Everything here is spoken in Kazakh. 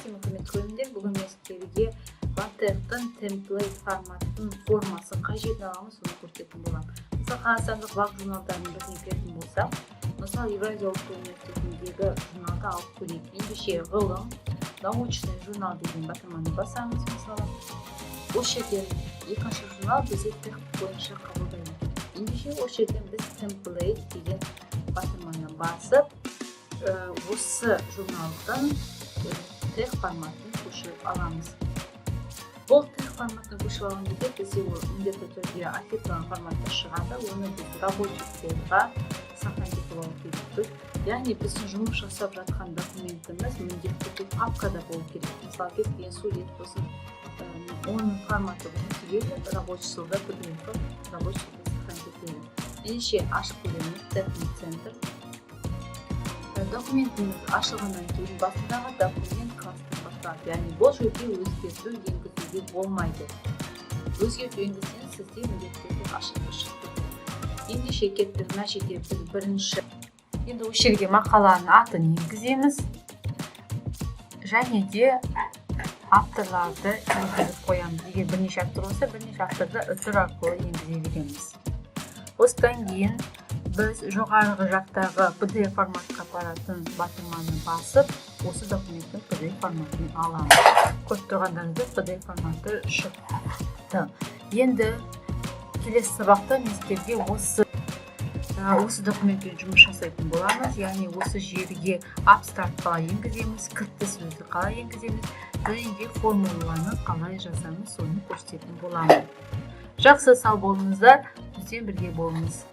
Всем көмек бүгін мен сіздерге LaTeX-тың темплейт форматтың формасын қай жерден аламыз, соны көрсететін боламын. Мысалы, қазақстандық бақ журналдарын біріне беретін болсақ, мысалы, Евразия ұлттық университетіндегі журналды алып көрейік. Ендеше ғылым, научный журнал деген батырманы басамыз, мысалы. Осы жерден екінші журнал бізде тех бойынша қабылдайды. Ендеше осы жерден біз темплейт деген батырманы басып, осы журналдың тех форматын көшіріп аламыз. Бұл тех форматын көшіріп алған кезде бізде ол міндетті түрде архивталған форматта шығады, оны біз рабочий столға сохранить етіп алу керекпіз. Яғни біздің жұмыс жасап жатқан документіміз міндетті түрде папкада болу керек. Мысалы, кез келген сурет болсын, оның форматы болсын түгелі рабочий столда PDF рабочий столда сохранить етіледі. Ендеше ашып көреміз Technic Center. Документіміз ашылғаннан кейін басындағы документ класстан басталады. Яғни бұл жерде өзгерту енгізуге болмайды. Өзгерту енгізсеңіз сізде міндетті түрде ашылып шығады. Ендеше кеттік, мына жерде біз бірінші. Енді осы жерге мақаланың атын енгіземіз. Және де авторларды енгізіп қоямыз. Егер бірнеше автор болса, бірнеше авторды үтір арқылы енгізе береміз. Осыдан кейін біз жоғарғы жақтағы PDF форматқа апаратын батырманы басып, осы документтің PDF форматын аламыз. Көріп тұрғандарыңызда PDF форматы шықты. Енді келесі сабақта мен сіздерге осы документпен жұмыс жасайтын боламыз. Яғни осы жерге абстракт қалай енгіземіз, кілтті сөзді қалай енгіземіз, және де формуланы қалай жазамыз, соны көрсететін боламыз. Жақсы, сау болыңыздар, бізбен бірге болыңыз.